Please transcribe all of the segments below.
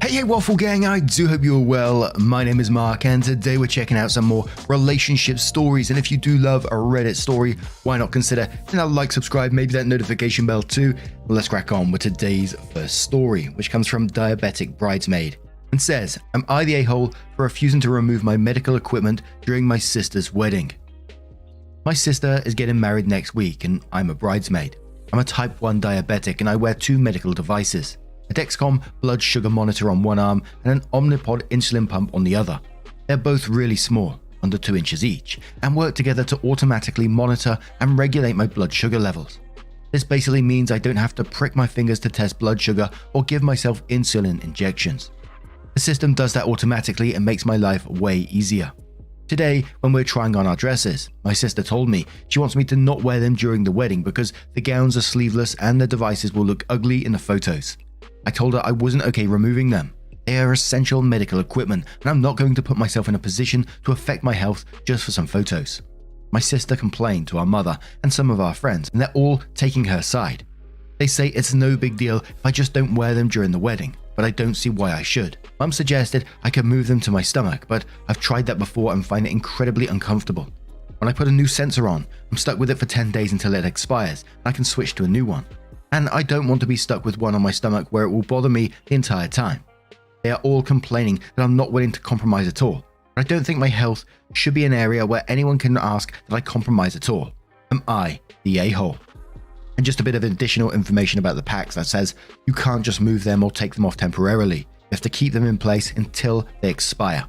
Hey Waffle Gang, I do hope you're well. My name is Mark and today we're checking out some more relationship stories, and if you do love a Reddit story, why not consider hitting that like, subscribe, maybe that notification bell too. Let's crack on with today's first story, which comes from Diabetic Bridesmaid and says, am I the a-hole for refusing to remove my medical equipment during my sister's wedding? My sister is getting married next week and I'm a bridesmaid. I'm a type 1 diabetic and I wear two medical devices. A Dexcom blood sugar monitor on one arm and an Omnipod insulin pump on the other. They're both really small, under 2 inches each, and work together to automatically monitor and regulate my blood sugar levels. This basically means I don't have to prick my fingers to test blood sugar or give myself insulin injections. The system does that automatically and makes my life way easier. Today, when we're trying on our dresses, my sister told me she wants me to not wear them during the wedding because the gowns are sleeveless and the devices will look ugly in the photos. I told her I wasn't okay removing them. They are essential medical equipment and I'm not going to put myself in a position to affect my health just for some photos. My sister complained to our mother and some of our friends and they're all taking her side. They say it's no big deal if I just don't wear them during the wedding, but I don't see why I should. Mum suggested I could move them to my stomach, but I've tried that before and find it incredibly uncomfortable. When I put a new sensor on, I'm stuck with it for 10 days until it expires and I can switch to a new one. And I don't want to be stuck with one on my stomach where it will bother me the entire time. They are all complaining that I'm not willing to compromise at all. But I don't think my health should be an area where anyone can ask that I compromise at all. Am I the a-hole? And just a bit of additional information about the packs that says you can't just move them or take them off temporarily. You have to keep them in place until they expire.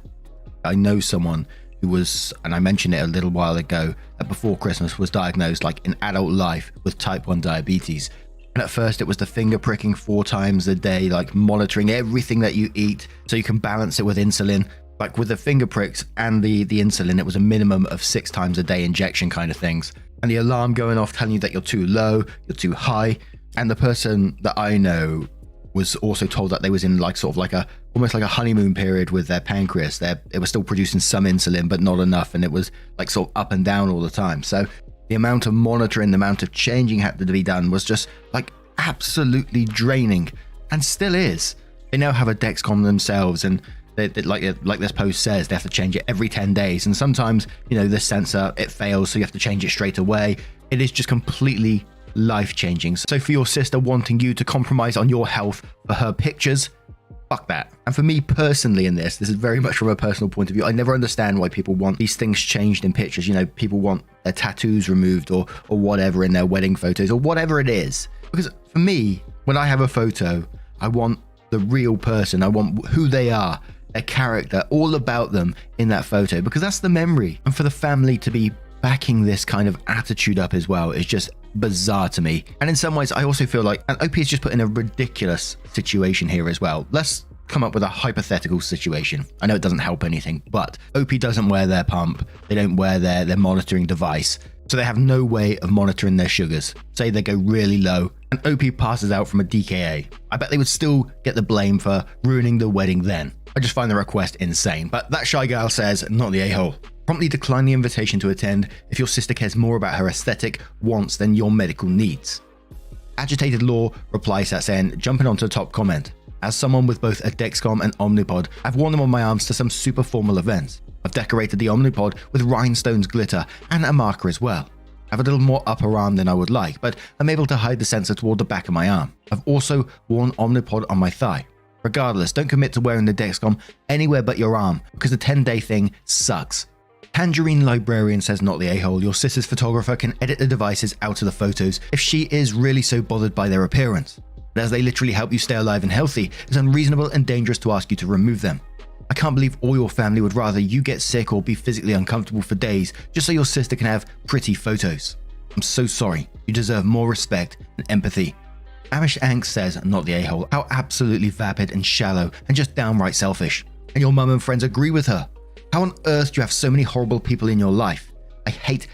I know someone who was, and I mentioned it a little while ago, that before Christmas was diagnosed like in adult life with type 1 diabetes. And at first it was the finger pricking 4 times a day, like monitoring everything that you eat so you can balance it with insulin. Like with the finger pricks and the insulin, it was a minimum of 6 times a day injection kind of things. And the alarm going off telling you that you're too low, you're too high. And the person that I know was also told that they was in like sort of like almost like a honeymoon period with their pancreas. It was still producing some insulin, but not enough. And it was like sort of up and down all the time. So the amount of monitoring, the amount of changing had to be done was just like absolutely draining, and still is. They now have a Dexcom themselves, and they like this post says, they have to change it every 10 days. And sometimes, you know, the sensor, it fails, so you have to change it straight away. It is just completely life-changing. So for your sister wanting you to compromise on your health for her pictures, fuck that. And for me personally in this is very much from a personal point of view. I never understand why people want these things changed in pictures. You know, people want their tattoos removed or whatever in their wedding photos or whatever it is. Because for me, when I have a photo, I want the real person. I want who they are, their character, all about them in that photo, because that's the memory. And for the family to be backing this kind of attitude up as well is just bizarre to me. And in some ways, I also feel like, and OP is just put in a ridiculous situation here as well. Let's come up with a hypothetical situation. I know it doesn't help anything, but OP doesn't wear their pump. They don't wear their monitoring device. So they have no way of monitoring their sugars. Say they go really low and OP passes out from a DKA. I bet they would still get the blame for ruining the wedding then. I just find the request insane. But that shy gal says, not the a-hole. Promptly decline the invitation to attend if your sister cares more about her aesthetic wants than your medical needs. Agitated Law replies that saying, jumping onto the top comment. As someone with both a Dexcom and Omnipod, I've worn them on my arms to some super formal events. I've decorated the Omnipod with rhinestones glitter and a marker as well. I have a little more upper arm than I would like, but I'm able to hide the sensor toward the back of my arm. I've also worn Omnipod on my thigh. Regardless, don't commit to wearing the Dexcom anywhere but your arm, because the 10-day thing sucks. Tangerine Librarian says, not the a-hole. Your sister's photographer can edit the devices out of the photos if she is really so bothered by their appearance. But as they literally help you stay alive and healthy, it's unreasonable and dangerous to ask you to remove them. I can't believe all your family would rather you get sick or be physically uncomfortable for days just so your sister can have pretty photos. I'm so sorry. You deserve more respect and empathy. Amish Angst says, not the a-hole. How absolutely vapid and shallow and just downright selfish. And your mum and friends agree with her. How on earth do you have so many horrible people in your life? I hate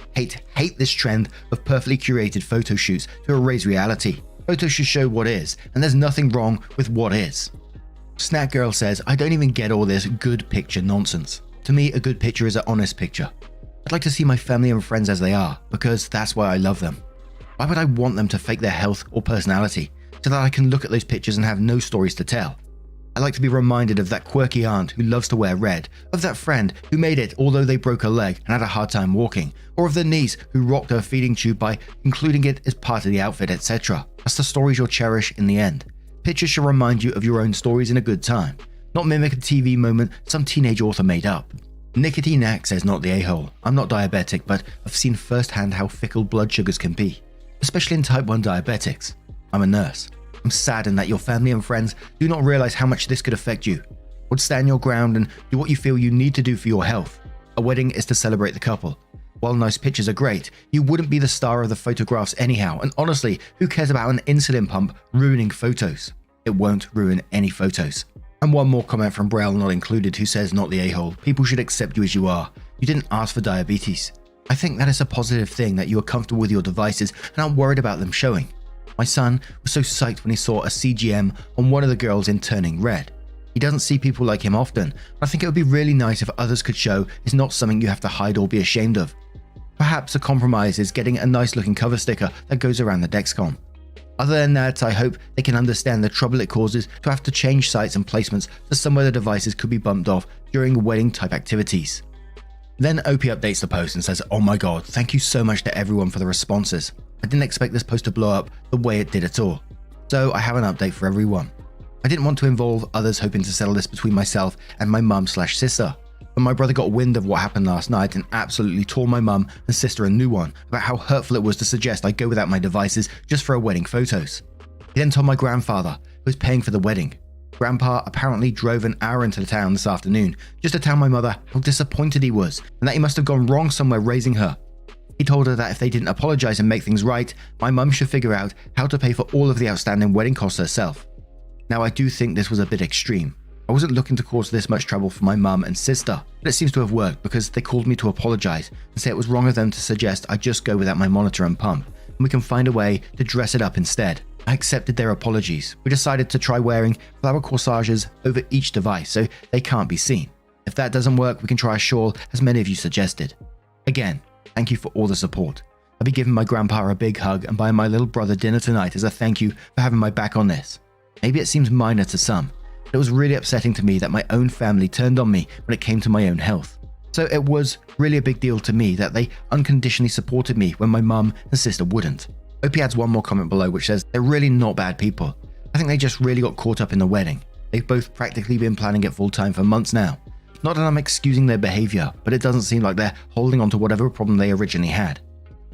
this trend of perfectly curated photo shoots to erase reality. Photos should show what is, and there's nothing wrong with what is. Snack Girl says, I don't even get all this good picture nonsense. To me, a good picture is an honest picture. I'd like to see my family and friends as they are, because that's why I love them. Why would I want them to fake their health or personality, so that I can look at those pictures and have no stories to tell? I like to be reminded of that quirky aunt who loves to wear red, of that friend who made it although they broke a leg and had a hard time walking, or of the niece who rocked her feeding tube by including it as part of the outfit, etc. That's the stories you'll cherish in the end. Pictures should remind you of your own stories in a good time, not mimic a TV moment some teenage author made up. Nicotine Knack says not the a-hole. I'm not diabetic, but I've seen firsthand how fickle blood sugars can be, especially in type 1 diabetics. I'm a nurse. I'm saddened that your family and friends do not realize how much this could affect you. Would stand your ground and do what you feel you need to do for your health. A wedding is to celebrate the couple. While nice pictures are great, you wouldn't be the star of the photographs anyhow, and honestly, who cares about an insulin pump ruining photos? It won't ruin any photos. And one more comment from Braille Not Included, who says not the a-hole. People should accept you as you are. You didn't ask for diabetes. I think that is a positive thing that you are comfortable with your devices and aren't worried about them showing. My son was so psyched when he saw a CGM on one of the girls in Turning Red. He doesn't see people like him often, but I think it would be really nice if others could show it's not something you have to hide or be ashamed of. Perhaps a compromise is getting a nice looking cover sticker that goes around the Dexcom. Other than that, I hope they can understand the trouble it causes to have to change sites and placements to somewhere the devices could be bumped off during wedding type activities. Then OP updates the post and says, "Oh my god, thank you so much to everyone for the responses. I didn't expect this post to blow up the way it did at all. So I have an update for everyone. I didn't want to involve others hoping to settle this between myself and my mum/sister. But my brother got wind of what happened last night and absolutely tore my mum and sister a new one about how hurtful it was to suggest I go without my devices just for a wedding photos. He then told my grandfather, who was paying for the wedding. Grandpa apparently drove an hour into the town this afternoon just to tell my mother how disappointed he was and that he must have gone wrong somewhere raising her. He told her that if they didn't apologize and make things right, my mum should figure out how to pay for all of the outstanding wedding costs herself. Now I do think this was a bit extreme. I wasn't looking to cause this much trouble for my mum and sister, but it seems to have worked because they called me to apologize and say it was wrong of them to suggest I just go without my monitor and pump, and we can find a way to dress it up instead. I accepted their apologies. We decided to try wearing flower corsages over each device so they can't be seen. If that doesn't work, we can try a shawl as many of you suggested. Again, thank you for all the support. I'll be giving my grandpa a big hug and buying my little brother dinner tonight as a thank you for having my back on this. Maybe it seems minor to some, but it was really upsetting to me that my own family turned on me when it came to my own health. So it was really a big deal to me that they unconditionally supported me when my mum and sister wouldn't. OP adds one more comment below which says, they're really not bad people. I think they just really got caught up in the wedding. They've both practically been planning it full time for months now. Not that I'm excusing their behavior, but it doesn't seem like they're holding on to whatever problem they originally had.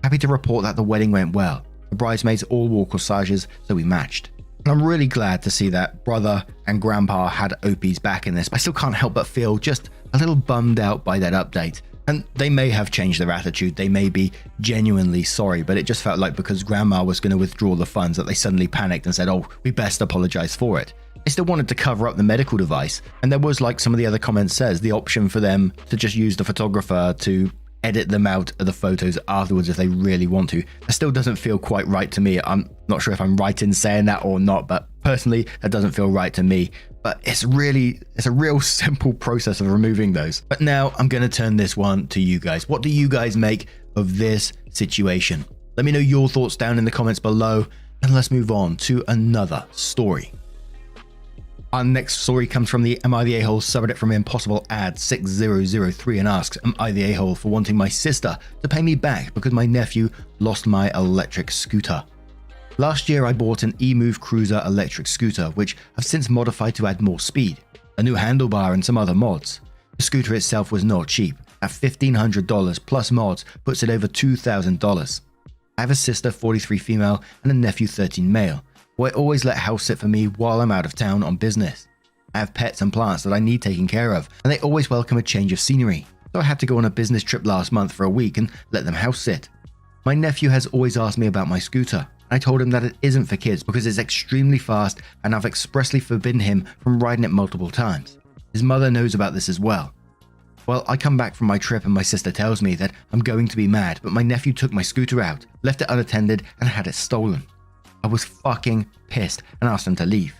Happy to report that the wedding went well. The bridesmaids all wore corsages, so we matched. And I'm really glad to see that brother and grandpa had OP's back in this, but I still can't help but feel just a little bummed out by that update. And they may have changed their attitude, they may be genuinely sorry, but it just felt like because grandma was going to withdraw the funds that they suddenly panicked and said, oh, we best apologize for it. They still wanted to cover up the medical device, and there was, like some of the other comments says, the option for them to just use the photographer to edit them out of the photos afterwards if they really want to. That still doesn't feel quite right to me. I'm not sure if I'm right in saying that or not, but personally, that doesn't feel right to me. But it's a real simple process of removing those. But now I'm going to turn this one to you guys. What do you guys make of this situation? Let me know your thoughts down in the comments below, and let's move on to another story. Our next story comes from the Am I the A-hole subreddit from Impossible Ad 6003 and asks, am I the a-hole for wanting my sister to pay me back because my nephew lost my electric scooter? Last year I bought an eMove Cruiser electric scooter, which I've since modified to add more speed, a new handlebar and some other mods. The scooter itself was not cheap, at $1,500 plus mods puts it over $2,000. I have a sister 43 female and a nephew 13 male. Who I always let house sit for me while I'm out of town on business. I have pets and plants that I need taken care of, and they always welcome a change of scenery, so I had to go on a business trip last month for a week and let them house sit. My nephew has always asked me about my scooter. I told him that it isn't for kids because it's extremely fast and I've expressly forbidden him from riding it multiple times. His mother knows about this as well. Well, I come back from my trip and my sister tells me that I'm going to be mad, but my nephew took my scooter out, left it unattended, and had it stolen. I was fucking pissed and asked them to leave.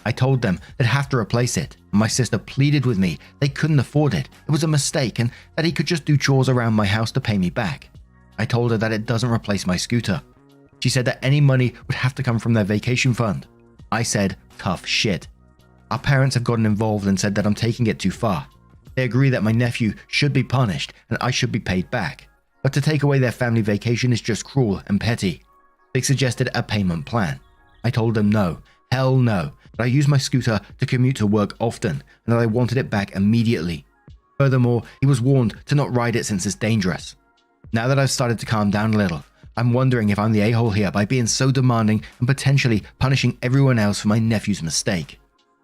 I told them they'd have to replace it, and my sister pleaded with me they couldn't afford it, it was a mistake, and that he could just do chores around my house to pay me back. I told her that it doesn't replace my scooter. She said that any money would have to come from their vacation fund. I said, tough shit. Our parents have gotten involved and said that I'm taking it too far. They agree that my nephew should be punished and I should be paid back. But to take away their family vacation is just cruel and petty. They suggested a payment plan. I told them no, hell no, that I use my scooter to commute to work often and that I wanted it back immediately. Furthermore, he was warned to not ride it since it's dangerous. Now that I've started to calm down a little, I'm wondering if I'm the a-hole here by being so demanding and potentially punishing everyone else for my nephew's mistake.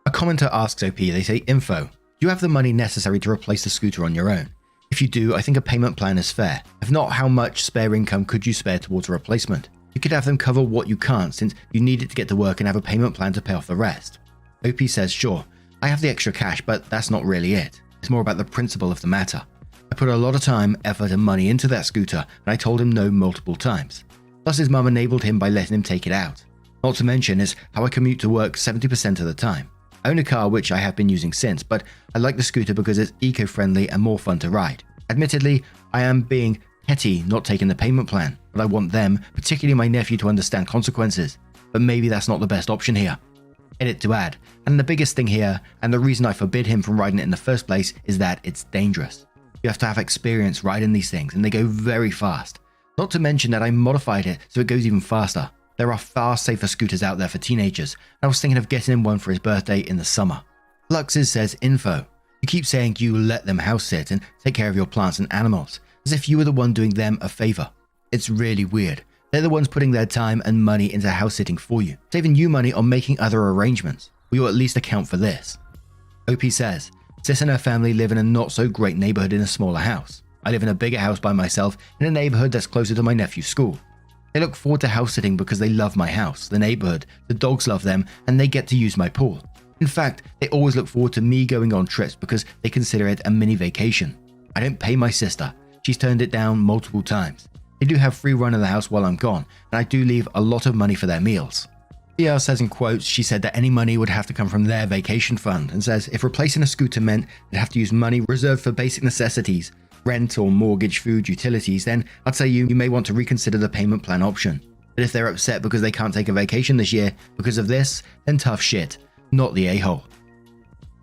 A commenter asks OP, they say, info, do you have the money necessary to replace the scooter on your own? If you do, I think a payment plan is fair. If not, how much spare income could you spare towards a replacement? You could have them cover what you can't since you need it to get to work and have a payment plan to pay off the rest. OP says, sure, I have the extra cash, but that's not really it. It's more about the principle of the matter. I put a lot of time, effort and money into that scooter and I told him no multiple times. Plus his mum enabled him by letting him take it out. Not to mention is how I commute to work 70% of the time. I own a car which I have been using since, but I like the scooter because it's eco-friendly and more fun to ride. Admittedly, I am being petty not taking the payment plan, but I want them, particularly my nephew, to understand consequences. But maybe that's not the best option here. Edit to add, and the biggest thing here, and the reason I forbid him from riding it in the first place, is that it's dangerous. You have to have experience riding these things and they go very fast. Not to mention that I modified it so it goes even faster. There are far safer scooters out there for teenagers, and I was thinking of getting him one for his birthday in the summer. Luxes says info. You keep saying you let them house sit and take care of your plants and animals, as if you were the one doing them a favor. It's really weird. They're the ones putting their time and money into house sitting for you, saving you money on making other arrangements. Will you at least account for this? OP says, Sis and her family live in a not so great neighborhood in a smaller house. I live in a bigger house by myself in a neighborhood that's closer to my nephew's school. They look forward to house sitting because they love my house, the neighborhood, the dogs love them, and they get to use my pool. In fact, they always look forward to me going on trips because they consider it a mini vacation. I don't pay my sister. She's turned it down multiple times. They do have free run of the house while I'm gone, and I do leave a lot of money for their meals. BR says in quotes, she said that any money would have to come from their vacation fund, and says if replacing a scooter meant they'd have to use money reserved for basic necessities, rent or mortgage, food, utilities, then I'd say you may want to reconsider the payment plan option. But if they're upset because they can't take a vacation this year because of this, then tough shit, not the a-hole.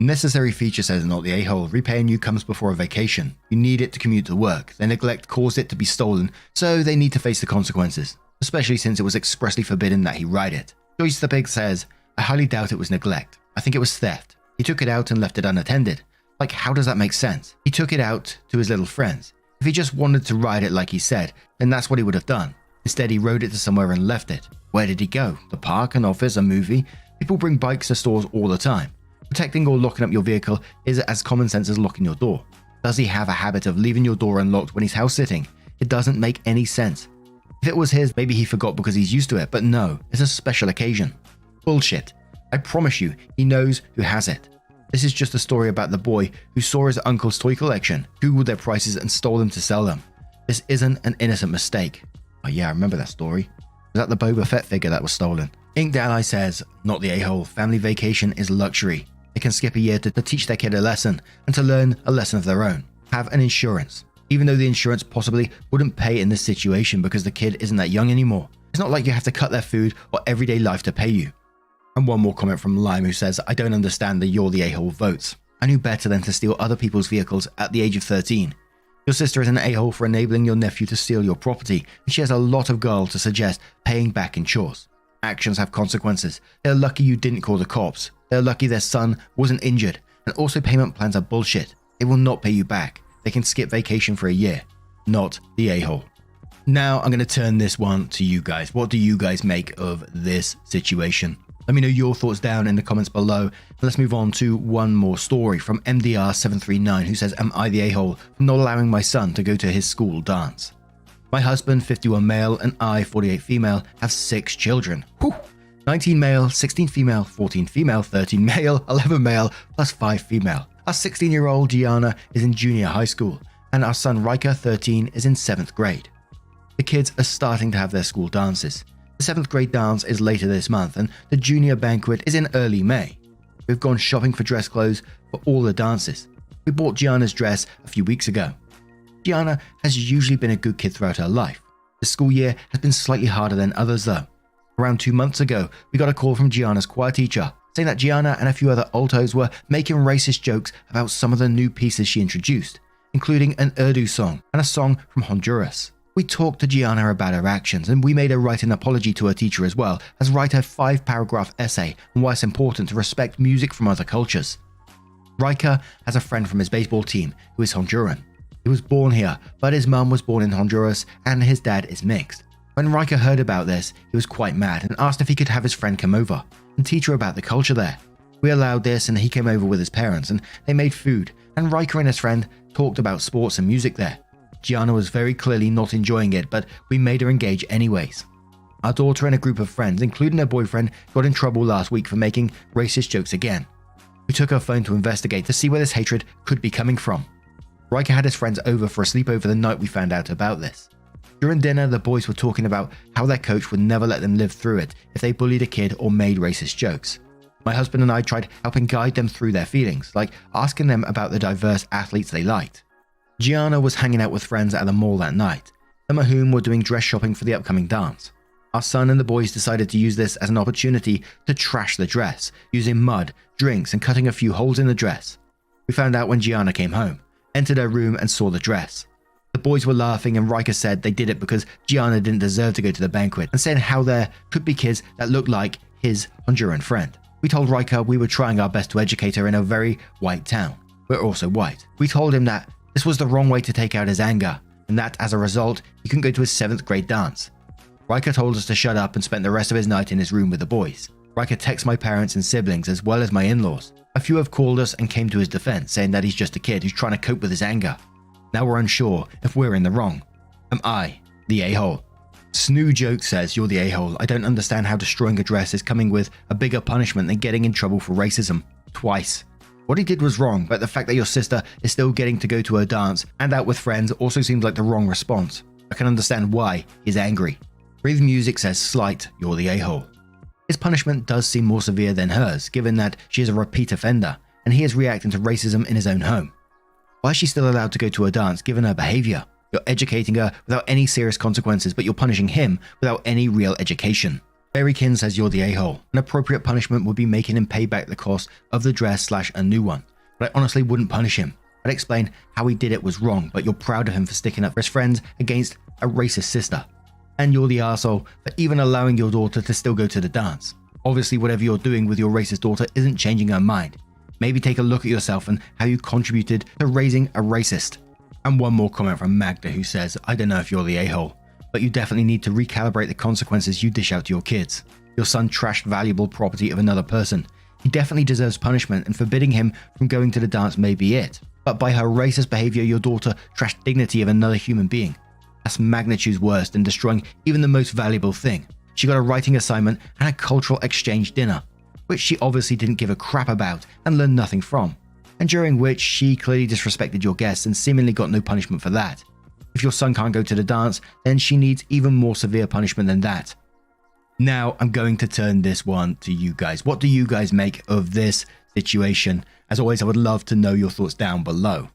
Necessary feature says not the a-hole. Repaying you comes before a vacation. You need it to commute to work. Their neglect caused it to be stolen, so they need to face the consequences, especially since it was expressly forbidden that he ride it. Joyce the Pig says, I highly doubt it was neglect. I think it was theft. He took it out and left it unattended. Like, how does that make sense? He took it out to his little friends. If he just wanted to ride it like he said, then that's what he would have done. Instead, he rode it to somewhere and left it. Where did he go? The park, an office, a movie? People bring bikes to stores all the time. Protecting or locking up your vehicle is as common sense as locking your door. Does he have a habit of leaving your door unlocked when he's house sitting? It doesn't make any sense. If it was his, maybe he forgot because he's used to it, but no, it's a special occasion. Bullshit. I promise you, he knows who has it. This is just a story about the boy who saw his uncle's toy collection, googled their prices and stole them to sell them. This isn't an innocent mistake. Oh yeah, I remember that story. Was that the Boba Fett figure that was stolen? Inked Ally says, not the a-hole, family vacation is luxury. They can skip a year to teach their kid a lesson and to learn a lesson of their own. Have an insurance. Even though the insurance possibly wouldn't pay in this situation because the kid isn't that young anymore. It's not like you have to cut their food or everyday life to pay you. And one more comment from Lime who says, I don't understand the you're the a-hole votes. I knew better than to steal other people's vehicles at the age of 13. Your sister is an a-hole for enabling your nephew to steal your property, and she has a lot of gall to suggest paying back in chores. Actions have consequences. They're lucky you didn't call the cops. They're lucky their son wasn't injured. And also payment plans are bullshit. They will not pay you back. They can skip vacation for a year. Not the a-hole. Now I'm going to turn this one to you guys. What do you guys make of this situation? Let me know your thoughts down in the comments below. Let's move on to one more story from MDR739 who says, am I the a-hole for not allowing my son to go to his school dance? My husband, 51 male, and I, 48 female, have 6 children. Whew! 19 male, 16 female, 14 female, 13 male, 11 male, plus 5 female. Our 16-year-old Gianna is in junior high school, and our son Riker, 13, is in 7th grade. The kids are starting to have their school dances. The 7th grade dance is later this month, and the junior banquet is in early May. We've gone shopping for dress clothes for all the dances. We bought Gianna's dress a few weeks ago. Gianna has usually been a good kid throughout her life. The school year has been slightly harder than others though. Around 2 months ago, we got a call from Gianna's choir teacher saying that Gianna and a few other altos were making racist jokes about some of the new pieces she introduced, including an Urdu song and a song from Honduras. We talked to Gianna about her actions, and we made her write an apology to her teacher as well as write her 5-paragraph essay on why it's important to respect music from other cultures. Riker has a friend from his baseball team who is Honduran. He was born here, but his mum was born in Honduras and his dad is mixed. When Riker heard about this, he was quite mad and asked if he could have his friend come over and teach her about the culture there. We allowed this and he came over with his parents and they made food, and Riker and his friend talked about sports and music there. Gianna was very clearly not enjoying it, but we made her engage anyways. Our daughter and a group of friends, including her boyfriend, got in trouble last week for making racist jokes again. We took her phone to investigate to see where this hatred could be coming from. Riker had his friends over for a sleepover the night we found out about this. During dinner, the boys were talking about how their coach would never let them live through it if they bullied a kid or made racist jokes. My husband and I tried helping guide them through their feelings, like asking them about the diverse athletes they liked. Gianna was hanging out with friends at the mall that night, some of whom were doing dress shopping for the upcoming dance. Our son and the boys decided to use this as an opportunity to trash the dress, using mud, drinks, and cutting a few holes in the dress. We found out when Gianna came home, entered her room, and saw the dress. The boys were laughing, and Riker said they did it because Gianna didn't deserve to go to the banquet, and saying how there could be kids that looked like his Honduran friend. We told Riker we were trying our best to educate her in a very white town. We're also white. We told him that this was the wrong way to take out his anger, and that as a result, he couldn't go to his 7th grade dance. Riker told us to shut up and spent the rest of his night in his room with the boys. Riker texted my parents and siblings as well as my in-laws. A few have called us and came to his defense, saying that he's just a kid who's trying to cope with his anger. Now we're unsure if we're in the wrong. Am I the a-hole? Snoo Joke says, "You're the a-hole. I don't understand how destroying a dress is coming with a bigger punishment than getting in trouble for racism. Twice. What he did was wrong, but the fact that your sister is still getting to go to her dance and out with friends also seems like the wrong response. I can understand why he's angry." Breathe Music says, "Slight, you're the a-hole." His punishment does seem more severe than hers, given that she is a repeat offender, and he is reacting to racism in his own home. Why is she still allowed to go to her dance, given her behavior? You're educating her without any serious consequences, but you're punishing him without any real education. Berrykin says, "You're the a-hole. An appropriate punishment would be making him pay back the cost of the dress / a new one. But I honestly wouldn't punish him. I'd explain how he did it was wrong, but you're proud of him for sticking up for his friends against a racist sister. And you're the arsehole for even allowing your daughter to still go to the dance. Obviously, whatever you're doing with your racist daughter isn't changing her mind. Maybe take a look at yourself and how you contributed to raising a racist." And one more comment from Magda, who says, "I don't know if you're the a-hole, but you definitely need to recalibrate the consequences you dish out to your kids. Your son trashed valuable property of another person. He definitely deserves punishment, and forbidding him from going to the dance may be it. But by her racist behavior, your daughter trashed dignity of another human being. That's magnitudes worse than destroying even the most valuable thing. She got a writing assignment and a cultural exchange dinner, which she obviously didn't give a crap about and learned nothing from, and during which she clearly disrespected your guests and seemingly got no punishment for that. If your son can't go to the dance, then she needs even more severe punishment than that." Now, I'm going to turn this one to you guys. What do you guys make of this situation? As always, I would love to know your thoughts down below.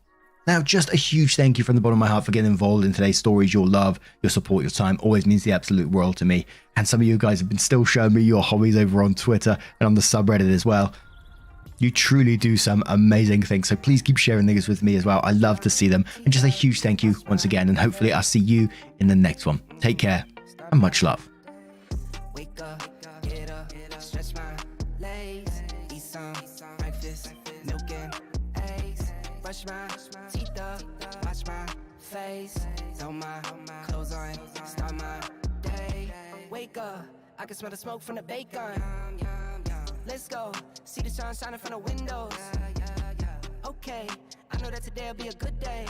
Now, just a huge thank you from the bottom of my heart for getting involved in today's stories. Your love, your support, your time always means the absolute world to me. And some of you guys have been still showing me your hobbies over on Twitter and on the subreddit as well. You truly do some amazing things, so please keep sharing these with me as well. I love to see them. And just a huge thank you once again, and hopefully I'll see you in the next one. Take care, and much love. Wake up, get up, stretch my legs, eat some breakfast, milk and eggs, brush my teeth up, wash my face, throw my clothes on, start my day. Wake up, I can smell the smoke from the bacon. Let's go, see the sun shining from the windows. Okay, I know that today'll be a good day.